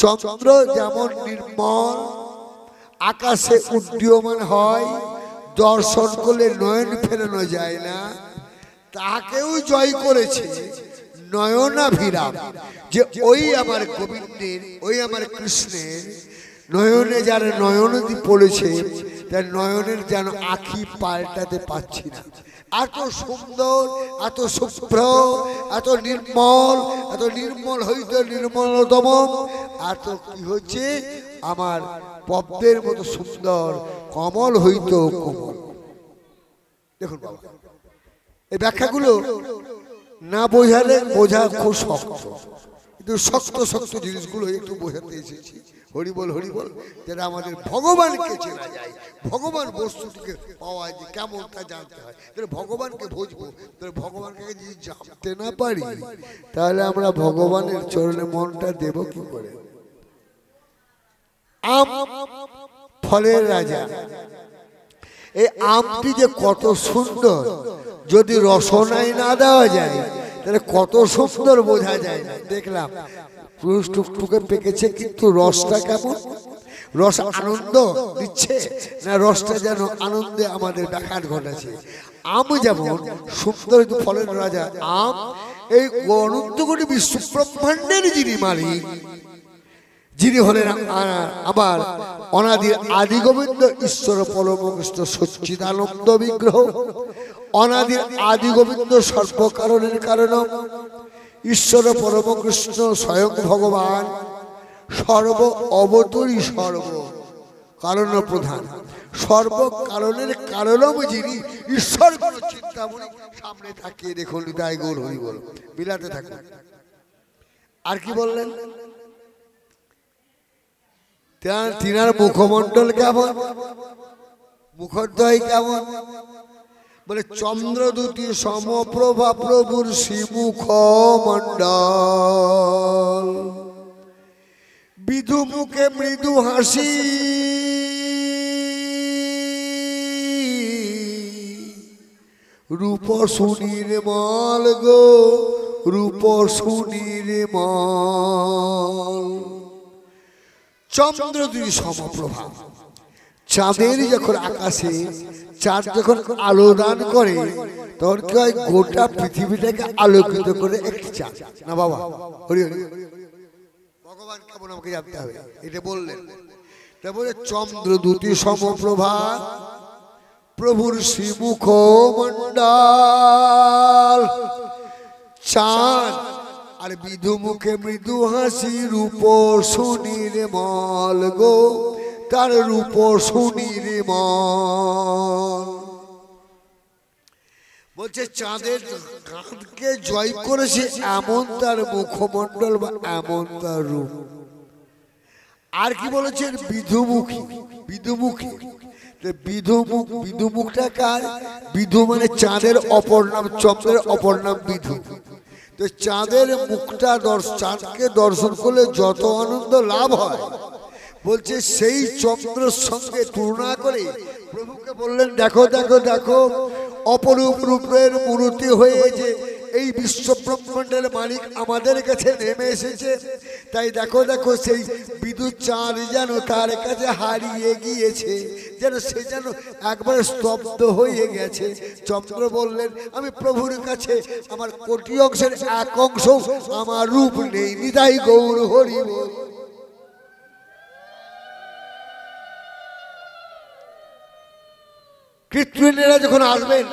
চন্দ্র যেমন নির্মল আকাশে উড্ডীয়মান হয়, দর্শন করলে নয়ন ফেরানো যায় না, তাকেও জয় করেছে নয়নাভিরাম। যে ওই আমার গোবিন্দের, ওই আমার কৃষ্ণের নয়নে যার নয়নদী পড়েছে, তার নয়নের যেন আঁখি পাল্টাতে পারছি না। এত সুন্দর, এত শুভ্র, এত নির্মল হইতে নির্মলতম, এত কি হচ্ছে আমার পদ্মের মতো সুন্দর, কমল হইত কোমল। দেখুন বাবা, এই ব্যাখ্যাগুলো না বোঝালে বোঝা খুব শক্ত, কিন্তু শক্ত শক্ত জিনিসগুলো একটু বোঝাতে এসেছি। হরি বল যেটা আমাদের ভগবানকে চেনা যায়, ভগবান বস্তুটিকে পাওয়া যায় কেমন তা জানতে হয়। তাহলে ভগবানকে বুঝবো, তাহলে ভগবানকে যদি জানতে না পারি তাহলে আমরা ভগবানের চরণে মনটা দেব কি করে? আম ফলের রাজা, এই আমটি যে কত সুন্দর, যদি রসনাই না দেওয়া যায় তাহলে কত সুন্দর বোঝা যায় না। দেখলাম পুরুষ টুকটুকে পেকেছে, কিন্তু রসটা কেমন? রস আনন্দ দিচ্ছে না রসটা যেন আনন্দে আমাদের ব্যাঘাত ঘটাচ্ছে? আম যেমন সুন্দর ফলের রাজা আম, এই অনন্ত কোটি বিশ্ব ব্রহ্মাণ্ডের যিনি মালিক, যিনি হলেন আমার অনাদির আদি গোবিন্দ ঈশ্বর পরমকৃষ্ণ সচ্চিদানন্দ বিগ্রহ, অনাদির আদি গোবিন্দ সর্বকারণের কারণ, ঈশ্বর পরমকৃষ্ণ স্বয়ং ভগবান, সর্ব অবতরী সর্ব কারণ প্রধান, সর্বকারণের কারণম যিনি ঈশ্বর চিন্তামণি সামনে থাকিয়ে দেখুন, তাই গোল হরি বল বিলাতে থাকুন। আর কি বললেন? তিনার মুখমণ্ডল কেমন, মুখোদ্দয় কেমন? বলে চন্দ্র দুটি সমপ্রভা প্রভুর শ্রীমুখ মণ্ডল, বিধু মুখে মৃদু হাসি, রূপ সুনির্মল গো রূপ সুনির্মল। চন্দ্র দুই সমপ্রভা, চাঁদের যখন আকাশে চাঁদ যখন আলো দান করে তখন কি হয়? গোটা পৃথিবীটাকে আলোকিত করে একটি চাঁদ। না বাবা, হরি হরি, ভগবান কেমন আমাকে জানতে হবে, এটা বললেন। তারপরে চন্দ্র দুটি সমপ্রভা প্রভুর শ্রীমুখ মণ্ডল, চাঁদ আর বিধু মুখে মৃদু হাসি, রূপ সুনির্মল গো তার রূপ সুনির্মল। বলছে চাঁদের কাঁধকে জয় করেছে এমন তার মুখমণ্ডল বা এমন তার রূপ। আর কি বলেছেন? বিধুমুখী, বিধুমুখী, বিধুমুখটা কার? বিধু মানে চাঁদের অপর নাম, চন্দ্রের অপর নাম বিধু। তো চাঁদের মুখটা চাঁদকে দর্শন করলে যত আনন্দ লাভ হয়, বলছে সেই চন্দ্রের সঙ্গে তুলনা করে প্রভুকে বললেন, দেখো দেখো দেখো অপরূপ রূপের মূর্তি হয়ে যে এই বিশ্ব ব্রহ্মাণ্ডের মালিক আমাদের কাছে নেমে এসেছে। তাই দেখো দেখো সেই বিদ্যুৎ চাঁদ যেন তার কাছে হারিয়ে গিয়েছে, যেন সে যেন একবারে স্তব্ধ হয়ে গেছে। চন্দ্র বললেন, আমি প্রভুর কাছে আমার কোটি অংশের এক অংশ আমার রূপ নেই, নিতাই গৌর হরি বল। কৃত্রিমেরা যখন আসবেন,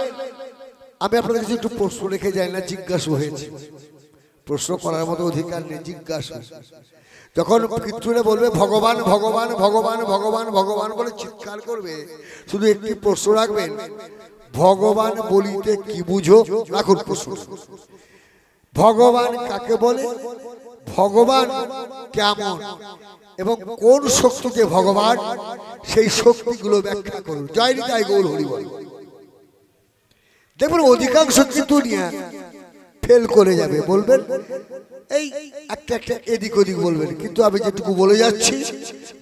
আমি আপনাদের কাছে একটু প্রশ্ন রেখে যাই না, জিজ্ঞাসা হয়েছে, প্রশ্ন করার মতো অধিকার নেই, জিজ্ঞাসা। যখন কৃত্রিমে বলবে ভগবান ভগবান ভগবান ভগবান ভগবান বলে চিৎকার করবে, শুধু একটি প্রশ্ন রাখবেন, ভগবান বলিতে কি বুঝো? রাখুন প্রশ্ন। ভগবান কাকে বলে? ভগবান কেমন এবং কোন শক্তিকে ভগবান, সেই শক্তিগুলো ব্যাখ্যা করুন। জয় নিতাই গৌর হরি বল। দেখুন অধিকাংশ কিন্তু নিয়ে ফেল করে যাবে, বলবেন এই একটা একটা এদিক ওদিক বলবেন, কিন্তু আমি যেটুকু বলে যাচ্ছি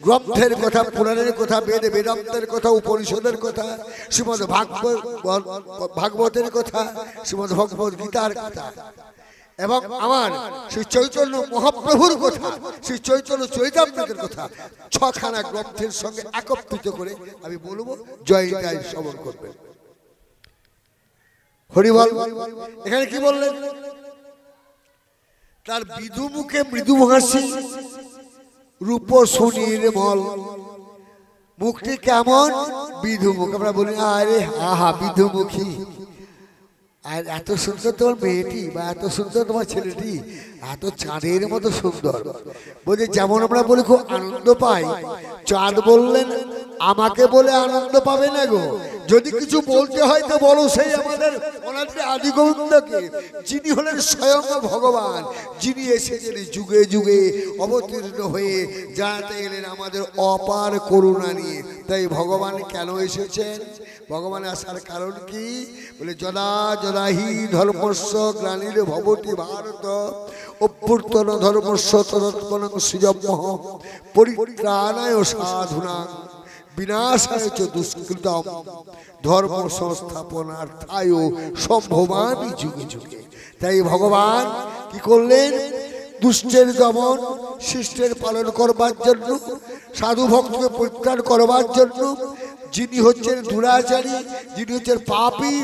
গ্রন্থের কথা, পুরাণের কথা, বেদ বেদান্তের কথা, উপনিষদের কথা, শ্রীমদ ভাগবতের কথা, শ্রীমদ ভগবত গীতার কথা, এবং আমার শ্রী চৈতন্য মহাপ্রভুর কথা, শ্রী চৈতন্য চৈতামৃতের কথা, ছখানা গ্রন্থের সঙ্গে একত্রিত করে আমি বলবো, জয় নিতাই শ্রবণ করবেন। হরিবল। এখানে কি বললেন? তার বিধু মুখে মৃদু হাসি, রূপ সুনির্মল। মুখটি কেমন? বিধু মুখ। আমরা বলি আরে আহা বিধুমুখী, আর এত সুন্দর তোমার মেয়েটি বা এত সুন্দর তোমার ছেলেটি, এত চাঁদের মতো সুন্দর। বলছে যেমন আমরা বলি খুব আনন্দ পাই, চাঁদ বললেন আমাকে বলে আনন্দ পাবে না গো, যদি কিছু বলতে হয় তো বলো সেই আমাদের আদি গোবিন্দকে, যিনি হলেন স্বয়ং ভগবান, যিনি এসেছেন যুগে যুগে অবতীর্ণ হয়ে জানাতে গেলেন আমাদের অপার করুণা নিয়ে। তাই ভগবান কেন এসেছেন, ভগবান আসার কারণ কি? বলে যদা যদা হি ধর্মস্য গ্লানির ভবতি ভারত অভ্যুত্থান ধর্মস্য তদাত্মনং সৃজম্যহ পরিত্রাণায় সাধুনাং বিনাশায় চ দুষ্কৃতম ধর্ম সংস্থাপনার্থায় সম্ভবামি যুগে যুগে। তাই ভগবান কি করলেন? দুষ্টের দমন, শিষ্টের পালন করবার জন্য, সাধু ভক্তকে পরিত্রাণ করবার জন্য, যিনি হচ্ছেন দুরাচারী, যিনি হচ্ছেন পাপী,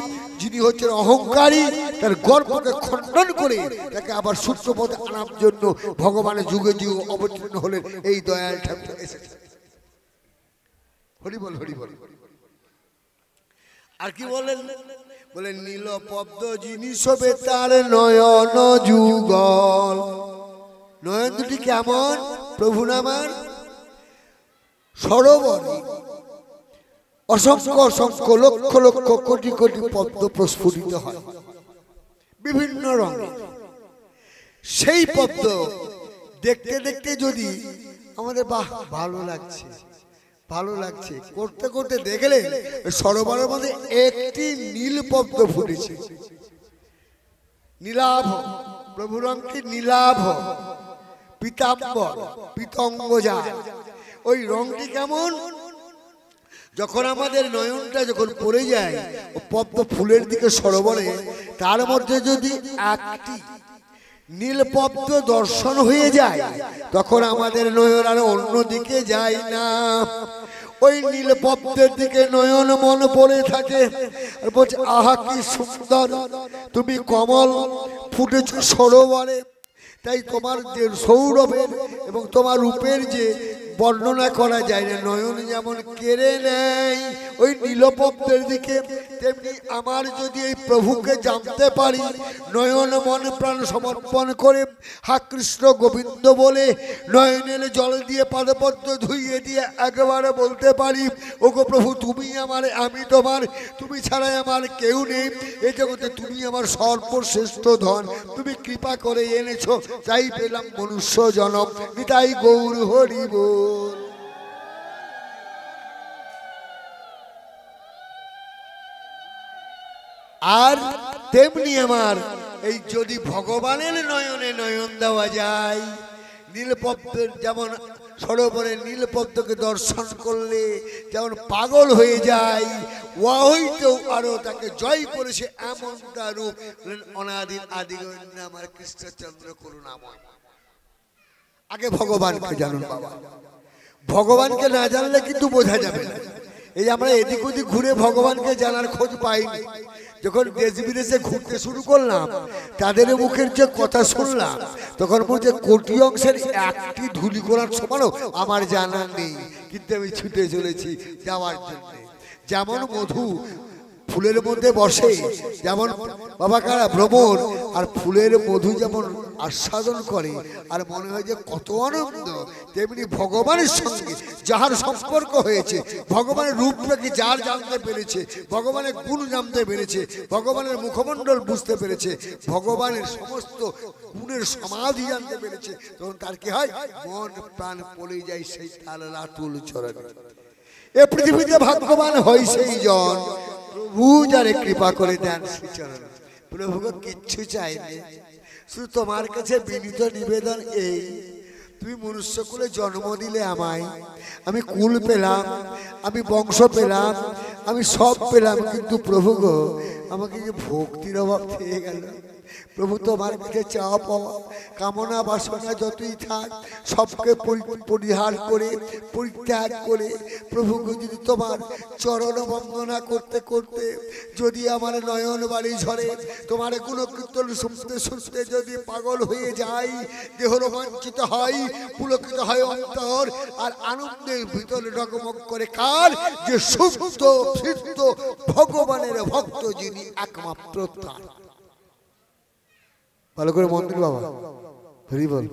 যিনি হচ্ছেন অহংকারী, তার গর্বকে খণ্ডন করে তাকে আবার সূত্রপথে আনার জন্য ভগবানের যুগে যুগে অবতীর্ণ হলেন এই দয়াল ঠাকুর এসেছে। হরি বল হরি বল। আর কি বলেন? বলেন নীল পদ্ম যিনি শোভে তার নয়ন যুগল। নয়ন দুটি কেমন? প্রভু নামার সরোবরে অসংখ্য অসংখ্য লক্ষ লক্ষ কোটি কোটি পদ্ম প্রস্ফুটিত হয় বিভিন্ন রঙে। সেই পদ্ম দেখতে দেখতে যদি আমাদের বাহ ভালো লাগছে, ভালো লাগছে করতে করতে দেখলে সরোবরের মধ্যে একটি নীল পদ্ম ফুটেছে। নীলাভ, প্রভু রঙটি নীলাভ, পীতাম্বর, পীতঙ্গজা। ওই রঙটি কেমন? যখন আমাদের নয়নটা যখন পড়ে যায় পদ্ম ফুলের দিকে সরোবরে, তার মধ্যে যদি একটি নীল পদ্ম দর্শন হয়ে যায় তখন আমাদের নয়ন আর অন্যদিকে যায় না, ওই নীল পদ্মের দিকে নয়ন মন পড়ে থাকে। আর বলছে আহা কি সুন্দর তুমি কমল ফুটেছ সরোবরে। তাই তোমার যে সৌরভের এবং তোমার রূপের যে বর্ণনা করা যায় না, নয়ন যেমন কেড়ে নেয় ওই নীলপদ্মের দিকে, তেমনি আমার যদি এই প্রভুকে জানতে পারি, নয়ন মন প্রাণ সমর্পণ করে হা কৃষ্ণ গোবিন্দ বলে নয়নের জল দিয়ে পাদপদ্ম ধুইয়ে দিয়ে একবারে বলতে পারি ওগো প্রভু তুমি আমার, আমি তোমার, তুমি ছাড়াই আমার কেউ নেই এই জগতে, তুমি আমার সর্বশ্রেষ্ঠ ধন, তুমি কৃপা করে এনেছো তাই পেলাম মনুষ্য জনম, নিতাই গৌর হরি বল। আর তেমনি আমার এই যদি ভগবানের নয়নে নয়ন দেওয়া যায়, নীলপদ্মের যেমন সরোবরে নীলপদ্মকে দর্শন করলে যেমন পাগল হয়ে যায়, ওয়াহইতেও আরো তাকে জয় করেছে এমন তার রূপ অনাদির আদিগণ্য আমার কৃষ্ণচন্দ্র করুণাময়। আগে ভগবানকে জানুন বাবা, ভগবানকে না জানলে কিন্তু বোঝা যাবে না। এই আমরা এদিক ওদিক ঘুরে ভগবানকে জানার খোঁজ পাইনি, যখন দেশ বিদেশে ঘুরতে শুরু করলাম তাদের মুখের যে কথা শুনলাম তখন বলছে কোটি অংশের একটি ধুলি করার সমানও আমার জানা নেই, কিন্তু আমি ছুটে চলেছি যাওয়ার জন্য। যেমন মধু ফুলের মধ্যে বসে, যেমন বাবা কারা ভ্রমণ আর ফুলের মধু যেমন আস্বাদন করে আর মনে হয় যে কত আনন্দ, তেমনি ভগবানের সঙ্গে যাহার সম্পর্ক হয়েছে, ভগবানের রূপটাকে যার জানতে পেরেছে, ভগবানের গুণ জানতে পেরেছে, ভগবানের মুখমণ্ডল বুঝতে পেরেছে, ভগবানের সমস্ত গুণের সমাধি জানতে পেরেছে, তখন তার কি হয়? মন প্রাণ পড়ে যায় সেই তার লাতুল চরণে। এ পৃথিবীতে ভাগ্যবান হয় সেই জন প্রভু যারে কৃপা করে দেন শ্রীচরণ। প্রভুকে কিচ্ছু চাইনি, শুধু তোমার কাছে বিনীত নিবেদন এই, তুমি মনুষ্যকুলে জন্ম দিলে আমায়, আমি কুল পেলাম, আমি বংশ পেলাম, আমি সব পেলাম, কিন্তু প্রভু গো আমাকে যে ভক্তির অভাব থেকে গেল, প্রভু তোমার কাছে চাওয়া পাওয়া কামনা বাসনা যতই থাক সবকে পরিহার করে পরিত্যাগ করে প্রভুকে যদি তোমার চরণ বন্দনা করতে করতে যদি আমার নয়ন বাড়ি ঝরে তোমার গুণ কীর্তন শুনতে শুনতে যদি পাগল হয়ে যাই, দেহ রোমাঞ্চিত হয়, পুলকিত হয় অন্তর, আর আনন্দের ভিতরে ডগমগ করে কার যে সুস্থ সিদ্ধ ভগবানের ভক্ত যিনি একমাত্র তার। ভালো করে মন্দির বাবা হরি বল।